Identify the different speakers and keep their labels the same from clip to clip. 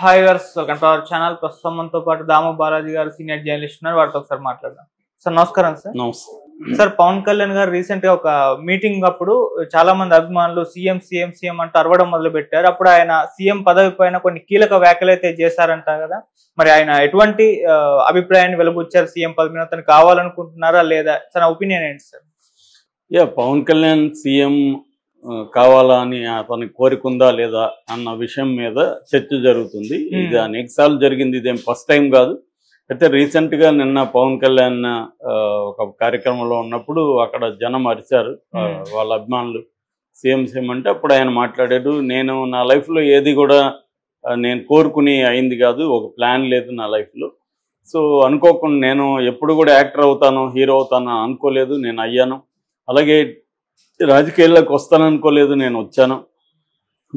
Speaker 1: Hi వర్స్ welcome to our channel. ప్రస్తుతం మనతో పాటు దాము బాలాజీ గారు సీనియర్ జర్నలిస్ట్ ఉన్నారు. వారితో ఒకసారి మాట్లాడదాం. సార్ నమస్కారం. సార్ పవన్ కళ్యాణ్ గారు రీసెంట్ గా ఒక మీటింగ్ అప్పుడు చాలా మంది అభిమానులు సీఎం సీఎం సీఎం అంటూ అరవడం మొదలు పెట్టారు. అప్పుడు ఆయన సీఎం పదవి పైన కొన్ని కీలక వ్యాఖ్యలు అయితే చేశారంట కదా, మరి ఆయన ఎటువంటి అభిప్రాయాన్ని వెలుబుచ్చారు? సీఎం పదవి మీద తను కావాలనుకుంటున్నారా లేదా? తన ఒపీనియన్ ఏంటి సార్?
Speaker 2: పవన్ కళ్యాణ్ సీఎం కావాలా అని అతని కోరికుందా లేదా అన్న విషయం మీద చర్చ జరుగుతుంది. ఇది అనేకసార్లు జరిగింది, ఇదేం ఫస్ట్ టైం కాదు. అయితే రీసెంట్ గా నిన్న పవన్ కళ్యాణ్ ఒక కార్యక్రమంలో ఉన్నప్పుడు అక్కడ జనం అరిచారు, వాళ్ళ అభిమానులు సీఎం సీఎం అంటే అప్పుడు ఆయన మాట్లాడారు, నేను నా లైఫ్ లో ఏది కూడా నేను కోరుకుని అయింది కాదు, ఒక ప్లాన్ లేదు నా లైఫ్ లో. సో అనుకోకుండా నేను ఎప్పుడు కూడా యాక్టర్ అవుతాను, హీరో అవుతాను అనుకోలేదు, నేను అయ్యాను. అలాగే రాజకీయాల్లోకి వస్తాననుకోలేదు, నేను వచ్చాను.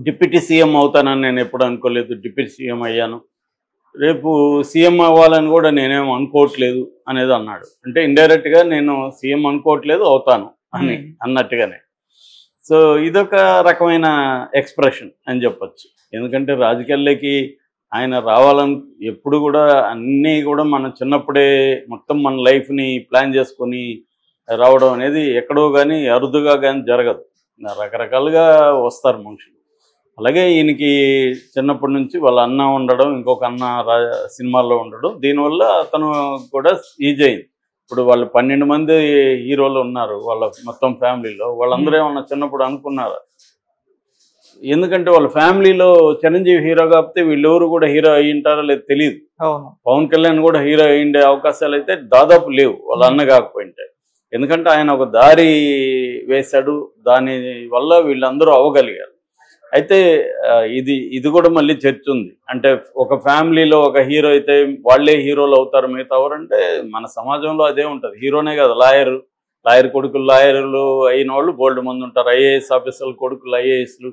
Speaker 2: డిప్యూటీ సీఎం అవుతానని నేను ఎప్పుడు అనుకోలేదు, డిప్యూటీ సీఎం అయ్యాను. రేపు సీఎం అవ్వాలని కూడా నేనేం అనుకోవట్లేదు అనేది అన్నాడు. అంటే ఇండైరెక్ట్గా నేను సీఎం అనుకోవట్లేదు, అవుతాను అని అన్నట్టుగానే. సో ఇదొక రకమైన ఎక్స్ప్రెషన్ అని చెప్పచ్చు. ఎందుకంటే రాజకీయాల్లోకి ఆయన రావాలని ఎప్పుడు కూడా అన్నీ కూడా మనం చిన్నప్పుడే మొత్తం మన లైఫ్ని ప్లాన్ చేసుకొని రావడం అనేది ఎక్కడో కానీ అరుదుగా కానీ జరగదు. రకరకాలుగా వస్తారు మనుషులు. అలాగే ఈయనకి చిన్నప్పటి నుంచి వాళ్ళ అన్న ఉండడం, ఇంకొక అన్న సినిమాల్లో ఉండడం, దీనివల్ల అతను కూడా ఈజీ అయింది. ఇప్పుడు వాళ్ళు 12 మంది హీరోలు ఉన్నారు వాళ్ళ మొత్తం ఫ్యామిలీలో. వాళ్ళందరూ ఏమన్నా చిన్నప్పుడు అనుకున్నారు? ఎందుకంటే వాళ్ళ ఫ్యామిలీలో చిరంజీవి హీరో కాకపోతే వీళ్ళెవరు కూడా హీరో అయ్యి ఉంటారో లేదు తెలియదు. పవన్ కళ్యాణ్ కూడా హీరో అయ్యిండే అవకాశాలు అయితే దాదాపు లేవు వాళ్ళ అన్న కాకపోయింటే. ఎందుకంటే ఆయన ఒక దారి వేశాడు, దాని వల్ల వీళ్ళందరూ అవ్వగలిగారు. అయితే ఇది కూడా మళ్ళీ చర్చ ఉంది. అంటే ఒక ఫ్యామిలీలో ఒక హీరో అయితే వాళ్ళే హీరోలు అవుతారు, మిగతా ఎవరంటే మన సమాజంలో అదే ఉంటుంది. హీరోనే కదా, లాయర్ కొడుకులు లాయర్లు అయిన వాళ్ళు బోల్డ్ మంది ఉంటారు, ఐఏఎస్ ఆఫీసర్ల కొడుకులు ఐఏఎస్లు.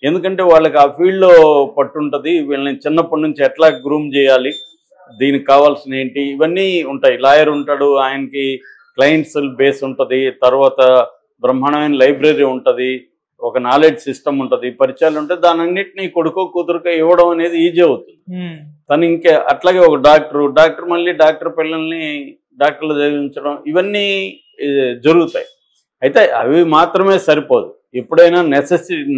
Speaker 2: ఎందుకంటే వాళ్ళకి ఆ ఫీల్డ్లో పట్టుంటుంది, వీళ్ళని చిన్నప్పటి నుంచి ఎట్లా గ్రూమ్ చేయాలి, దీనికి కావాల్సిన ఏంటి, ఇవన్నీ ఉంటాయి. లాయర్ ఉంటాడు, ఆయనకి క్లయింట్స్ బేస్ ఉంటుంది, తర్వాత బ్రహ్మాండమైన లైబ్రరీ ఉంటుంది, ఒక నాలెడ్జ్ సిస్టమ్ ఉంటుంది, పరిచయాలు ఉంటాయి. దాని అన్నింటినీ కొడుకో కూతురుకో ఇవ్వడం అనేది ఈజీ అవుతుంది. తను ఇంకే అట్లాగే ఒక డాక్టర్ మళ్ళీ డాక్టర్ పిల్లల్ని డాక్టర్లు చదివించడం, ఇవన్నీ జరుగుతాయి. అయితే అవి మాత్రమే సరిపోదు. ఎప్పుడైనా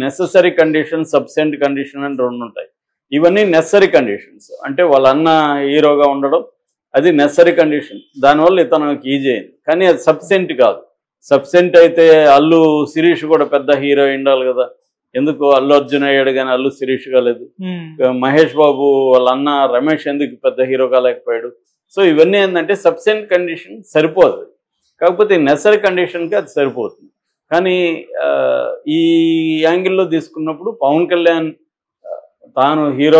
Speaker 2: నెససరీ కండిషన్, సబ్సెంట్ కండిషన్ అని 2 ఉంటాయి. ఇవన్నీ నెసరీ కండిషన్స్. అంటే వాళ్ళ అన్న హీరోగా ఉండడం అది నెసరీ కండిషన్, దానివల్ల ఇతనికి ఈజీ అయింది. కానీ అది సబ్సెంట్ కాదు. సబ్సెంట్ అయితే అల్లు శిరీష్ కూడా పెద్ద హీరో ఉండాలి కదా, ఎందుకు అల్లు అర్జున్ అయ్యాడు కానీ అల్లు శిరీష్ కాలేదు. మహేష్ బాబు వాళ్ళ అన్న రమేష్ ఎందుకు పెద్ద హీరో కాలేకపోయాడు? సో ఇవన్నీ ఏంటంటే సబ్సెంట్ కండిషన్ సరిపోదు, కాకపోతే నెసరీ కండిషన్కి అది సరిపోతుంది. కానీ ఈ యాంగిల్లో తీసుకున్నప్పుడు పవన్ కళ్యాణ్ తాను హీరో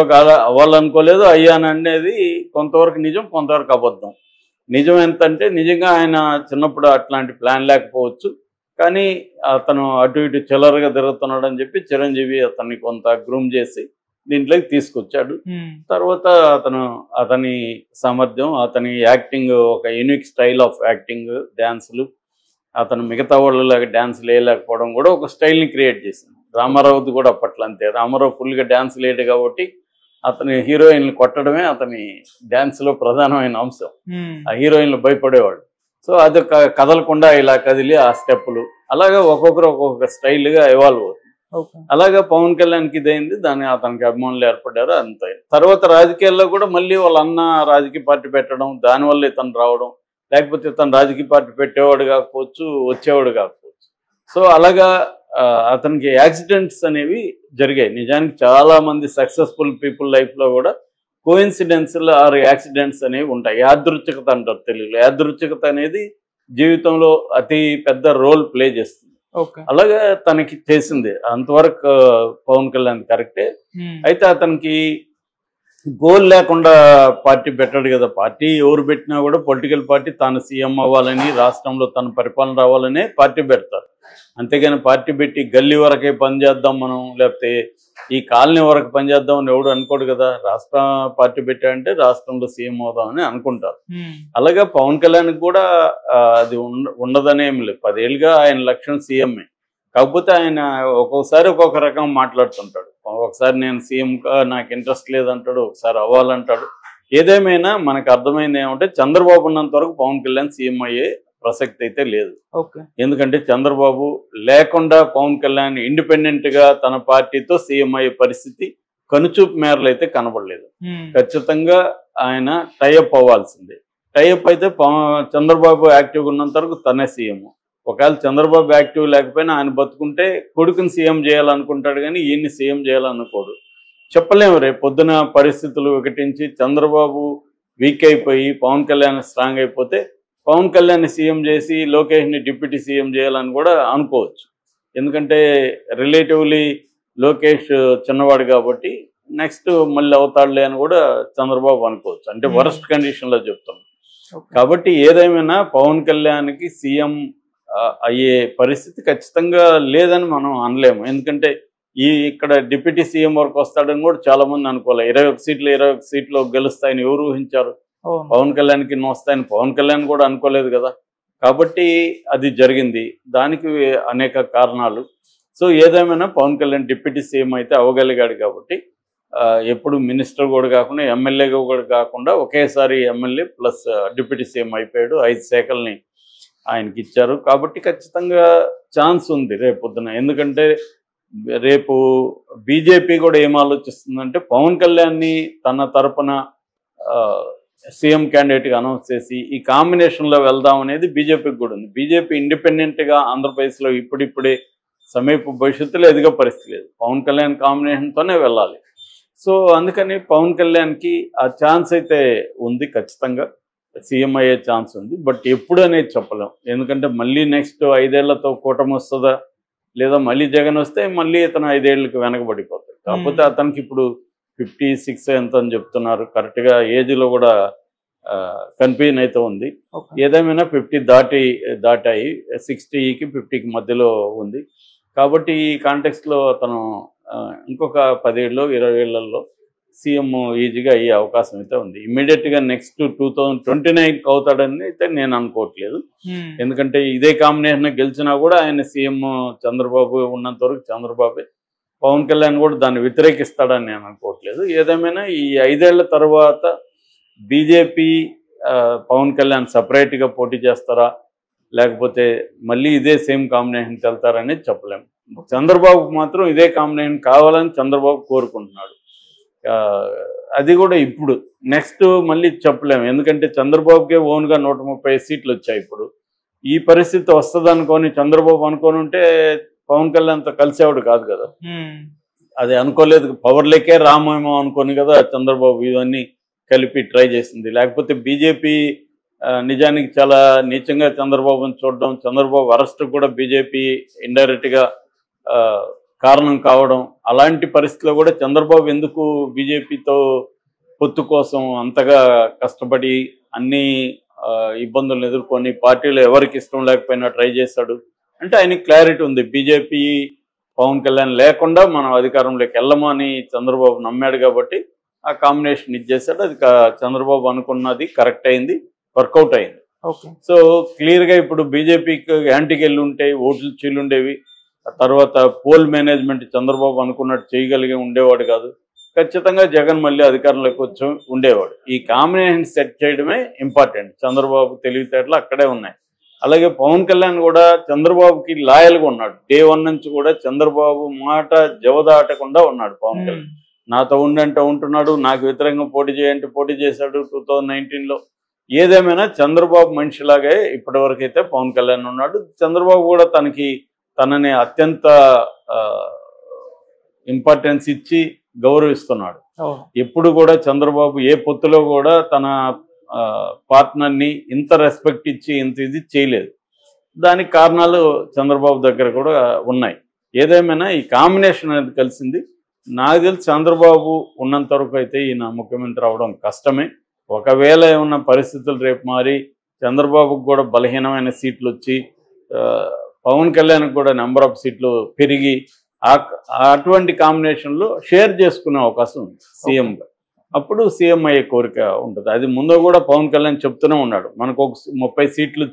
Speaker 2: అవ్వాలనుకోలేదు, అయ్యాననేది కొంతవరకు నిజం, కొంతవరకు అబద్ధం. నిజం ఎంతంటే నిజంగా ఆయన చిన్నప్పుడు అట్లాంటి ప్లాన్ లేకపోవచ్చు, కానీ అతను అటు ఇటు చిల్లరగా తిరుగుతున్నాడు అని చెప్పి చిరంజీవి అతన్ని కొంత గ్రూమ్ చేసి దీంట్లోకి తీసుకొచ్చాడు. తర్వాత అతని సామర్థ్యం, అతని యాక్టింగ్, ఒక యూనిక్ స్టైల్ ఆఫ్ యాక్టింగ్, డ్యాన్సులు, అతను మిగతా వాళ్ళలాగా డ్యాన్సులు వేయలేకపోవడం కూడా ఒక స్టైల్ని క్రియేట్ చేసింది. రామారావుది కూడా అప్పట్లో అంతే. రామారావు ఫుల్గా డ్యాన్స్ లేడు కాబట్టి అతని హీరోయిన్లు కొట్టడమే అతని డ్యాన్స్లో ప్రధానమైన అంశం. ఆ హీరోయిన్లు భయపడేవాడు. సో అది కదలకుండా ఇలా కదిలి ఆ స్టెప్పులు అలాగా ఒక్కొక్కరు ఒక్కొక్క స్టైల్గా ఎవాల్వ్ అవుతుంది. అలాగా పవన్ కళ్యాణ్కి ఇదైంది, అతనికి అభిమానులు ఏర్పడ్డారు, అంతే. తర్వాత రాజకీయాల్లో కూడా మళ్ళీ వాళ్ళ అన్న రాజకీయ పార్టీ పెట్టడం, దానివల్ల ఇతను రావడం, లేకపోతే ఇతను రాజకీయ పార్టీ పెట్టేవాడు కాకపోవచ్చు, వచ్చేవాడు కాకపోవచ్చు. సో అలాగా అతనికి యాక్సిడెంట్స్ అనేవి జరిగాయి. నిజానికి చాలా మంది సక్సెస్ఫుల్ పీపుల్ లైఫ్లో కూడా కోఇన్సిడెన్స్లు ఆర్ యాక్సిడెంట్స్ అనేవి ఉంటాయి. యాదృచ్ఛికత అంటారు తెలుగులో. యాదృచ్ఛికత అనేది జీవితంలో అతి పెద్ద రోల్ ప్లే చేస్తుంది. అలాగే తనకి చేసింది. అంతవరకు పవన్ కళ్యాణ్ కరెక్టే. అయితే అతనికి గోల్ లేకుండా పార్టీ పెట్టాడు కదా. పార్టీ ఎవరు పెట్టినా కూడా పొలిటికల్ పార్టీ తాను సీఎం అవ్వాలని, రాష్ట్రంలో తన పరిపాలన రావాలనే పార్టీ పెడతారు. అంతేగాని పార్టీ పెట్టి గల్లీ వరకే పనిచేద్దాం మనం, లేకపోతే ఈ కాలనీ వరకు పనిచేద్దాం అని ఎవడు అనుకోడు కదా. రాష్ట్ర పార్టీ పెట్టాడంటే రాష్ట్రంలో సీఎం అవుదామని అనుకుంటారు. అలాగే పవన్ కళ్యాణ్కి కూడా అది ఉండదనేం లేదు. 10 ఏళ్ళుగా ఆయన లక్ష్యం సీఎంఏ. కాకపోతే ఆయన ఒక్కొక్కసారి ఒక్కొక్క రకం మాట్లాడుతుంటాడు. ఒకసారి నేను సీఎంగా నాకు ఇంట్రెస్ట్ లేదంటాడు, ఒకసారి అవ్వాలంటాడు. ఏదేమైనా మనకు అర్థమైంది ఏమంటే చంద్రబాబు ఉన్నంత వరకు పవన్ కళ్యాణ్ సీఎం అయ్యే ప్రసక్తి అయితే లేదు. ఎందుకంటే చంద్రబాబు లేకుండా పవన్ కళ్యాణ్ ఇండిపెండెంట్ గా తన పార్టీతో సీఎం అయ్యే పరిస్థితి కనుచూపు మేరలు అయితే కనబడలేదు. ఖచ్చితంగా ఆయన టైఅప్ అవ్వాల్సిందే. టైఅప్ అయితే చంద్రబాబు యాక్టివ్గా ఉన్నంత వరకు తనే సీఎం. ఒకవేళ చంద్రబాబు యాక్టివ్ లేకపోయినా ఆయన బతుకుంటే కొడుకుని సీఎం చేయాలనుకుంటాడు, కానీ ఈయన్ని సీఎం చేయాలనుకోడు. చెప్పలేము, రేపు పొద్దున పరిస్థితులు వికటించి చంద్రబాబు వీక్ అయిపోయి పవన్ కళ్యాణ్ స్ట్రాంగ్ అయిపోతే పవన్ కళ్యాణ్ సీఎం చేసి లోకేష్ని డిప్యూటీ సీఎం చేయాలని కూడా అనుకోవచ్చు. ఎందుకంటే రిలేటివ్లీ లోకేష్ చిన్నవాడు కాబట్టి నెక్స్ట్ మళ్ళీ అవుతాడులే అని కూడా చంద్రబాబు అనుకోవచ్చు. అంటే వరస్ట్ కండిషన్లో చెప్తాం. కాబట్టి ఏదేమైనా పవన్ కళ్యాణ్కి సీఎం అయ్యే పరిస్థితి ఖచ్చితంగా లేదని మనం అనలేము. ఎందుకంటే ఇక్కడ డిప్యూటీ సీఎం వరకు వస్తాడని కూడా చాలా మంది అనుకోవాలి. 21 సీట్లు గెలుస్తాయని ఎవరు ఊహించారు? పవన్ కళ్యాణ్కి ఎన్నో వస్తాయని పవన్ కళ్యాణ్ కూడా అనుకోలేదు కదా. కాబట్టి అది జరిగింది. దానికి అనేక కారణాలు. సో ఏదేమైనా పవన్ కళ్యాణ్ డిప్యూటీ సీఎం అయితే అవ్వగలిగాడు కాబట్టి ఎప్పుడు మినిస్టర్ కూడా కాకుండా ఎమ్మెల్యేగా కూడా కాకుండా ఒకేసారి ఎమ్మెల్యే ప్లస్ డిప్యూటీ సీఎం అయిపోయాడు. 5 శాఖల్ని ఆయనకి ఇచ్చారు. కాబట్టి ఖచ్చితంగా ఛాన్స్ ఉంది రేపొద్దున. ఎందుకంటే రేపు బీజేపీ కూడా ఏం ఆలోచిస్తుందంటే పవన్ కళ్యాణ్ని తన తరపున సీఎం క్యాండిడేట్గా అనౌన్స్ చేసి ఈ కాంబినేషన్లో వెళ్దాం అనేది బీజేపీకి కూడా ఉంది. బీజేపీ ఇండిపెండెంట్గా ఆంధ్రప్రదేశ్లో ఇప్పుడిప్పుడే సమీప భవిష్యత్తులో ఎదిగే పరిస్థితి లేదు. పవన్ కళ్యాణ్ కాంబినేషన్తోనే వెళ్ళాలి. సో అందుకని పవన్ కళ్యాణ్కి ఆ ఛాన్స్ అయితే ఉంది, ఖచ్చితంగా సీఎం అయ్యే ఛాన్స్ ఉంది. బట్ ఎప్పుడు అనేది చెప్పలేం. ఎందుకంటే మళ్ళీ నెక్స్ట్ 5 ఏళ్లతో కూటమి వస్తుందా, లేదా మళ్ళీ జగన్ వస్తే మళ్ళీ ఇతను 5 ఏళ్ళకి వెనకబడిపోతాడు. కాకపోతే అతనికి ఇప్పుడు 56 ఎంత అని చెప్తున్నారు. కరెక్ట్గా ఏజ్లో కూడా కన్ఫ్యూజన్ అయితే ఉంది. ఏదేమైనా 50 దాటాయి, 60కి 50కి మధ్యలో ఉంది. కాబట్టి ఈ కాంటెక్స్లో అతను ఇంకొక 10 ఏళ్ళు 20 ఏళ్లలో సీఎం ఈజీగా అయ్యే అవకాశం అయితే ఉంది. ఇమ్మీడియట్గా నెక్స్ట్ 2029కి అవుతాడని అయితే నేను అనుకోవట్లేదు. ఎందుకంటే ఇదే కాంబినేషన్ గెలిచినా కూడా ఆయన సీఎం చంద్రబాబు ఉన్నంత వరకు చంద్రబాబే. పవన్ కళ్యాణ్ కూడా దాన్ని వ్యతిరేకిస్తాడని నేను అనుకోవట్లేదు. ఏదేమైనా ఈ 5 ఏళ్ల తర్వాత బీజేపీ పవన్ కళ్యాణ్ సపరేట్గా పోటీ చేస్తారా, లేకపోతే మళ్ళీ ఇదే సేమ్ కాంబినేషన్కి వెళ్తారనేది చెప్పలేము. చంద్రబాబుకు మాత్రం ఇదే కాంబినేషన్ కావాలని చంద్రబాబు కోరుకుంటున్నాడు. అది కూడా ఇప్పుడు నెక్స్ట్ మళ్ళీ చెప్పలేము. ఎందుకంటే చంద్రబాబుకే ఓన్గా 130 సీట్లు వచ్చాయి. ఇప్పుడు ఈ పరిస్థితి వస్తుంది అనుకొని చంద్రబాబు అనుకొని ఉంటే పవన్ కళ్యాణ్తో కలిసేవాడు కాదు కదా. అది అనుకోలేదు. పవర్లేకే రామేమో అనుకోని కదా చంద్రబాబు ఇవన్నీ కలిపి ట్రై చేసింది. లేకపోతే బీజేపీ నిజానికి చాలా నీచంగా చంద్రబాబుని చూడడం, చంద్రబాబు అరెస్ట్ కూడా బీజేపీ ఇండైరెక్ట్గా కారణం కావడం, అలాంటి పరిస్థితిలో కూడా చంద్రబాబు ఎందుకు బీజేపీతో పొత్తు కోసం అంతగా కష్టపడి అన్ని ఇబ్బందులను ఎదుర్కొని పార్టీలో ఎవరికి ఇష్టం లేకపోయినా ట్రై చేశాడు అంటే ఆయనకి క్లారిటీ ఉంది. బీజేపీ పవన్ కళ్యాణ్ లేకుండా మనం అధికారంలోకి వెళ్ళము అని చంద్రబాబు నమ్మాడు కాబట్టి ఆ కాంబినేషన్ ఇచ్చేసాడు. అది చంద్రబాబు అనుకున్నది కరెక్ట్ అయింది, వర్కౌట్ అయింది. సో క్లియర్గా ఇప్పుడు బీజేపీకి యాంటీకి వెళ్ళి ఉంటే ఓట్లు చీలుండేవి. తర్వాత పోల్ మేనేజ్మెంట్ చంద్రబాబు అనుకున్నట్టు చేయగలిగి ఉండేవాడు కాదు. ఖచ్చితంగా జగన్ మళ్ళీ అధికారంలోకి వచ్చి ఉండేవాడు. ఈ కాంబినేషన్ సెట్ చేయడమే ఇంపార్టెంట్. చంద్రబాబు తెలివితేటలు అక్కడే ఉన్నాయి. అలాగే పవన్ కళ్యాణ్ కూడా చంద్రబాబుకి లాయల్గా ఉన్నాడు. డే 1 నుంచి కూడా చంద్రబాబు మాట జవదాటకుండా ఉన్నాడు. పవన్ కళ్యాణ్ నాతో ఉండంటే ఉంటున్నాడు, నాకు వ్యతిరేకంగా పోటీ చేయంటే పోటీ చేశాడు 2019లో. ఏదేమైనా చంద్రబాబు మనిషిలాగే ఇప్పటివరకు అయితే పవన్ కళ్యాణ్ ఉన్నాడు. చంద్రబాబు కూడా తనని అత్యంత ఇంపార్టెన్స్ ఇచ్చి గౌరవిస్తున్నాడు. ఎప్పుడు కూడా చంద్రబాబు ఏ పొత్తులో కూడా తన పార్ట్నర్ని ఇంత రెస్పెక్ట్ ఇచ్చి ఇంత ఇది చేయలేదు. దానికి కారణాలు చంద్రబాబు దగ్గర కూడా ఉన్నాయి. ఏదేమైనా ఈ కాంబినేషన్ అనేది కలిసింది. నాకు తెలిసి చంద్రబాబు ఉన్నంత వరకు అయితే ఈయన ముఖ్యమంత్రి అవడం కష్టమే. ఒకవేళ ఏమన్నా పరిస్థితులు రేపు మారి చంద్రబాబుకు కూడా బలహీనమైన సీట్లు వచ్చి పవన్ కళ్యాణ్కి కూడా నెంబర్ ఆఫ్ సీట్లు పెరిగి అటువంటి కాంబినేషన్లో షేర్ చేసుకునే అవకాశం ఉంది సీఎంగా. అప్పుడు సీఎం అయ్యే కోరిక ఉంటుంది. అది ముందు కూడా పవన్ కళ్యాణ్ చెప్తూనే ఉన్నాడు, మనకు ఒక 30 సీట్లు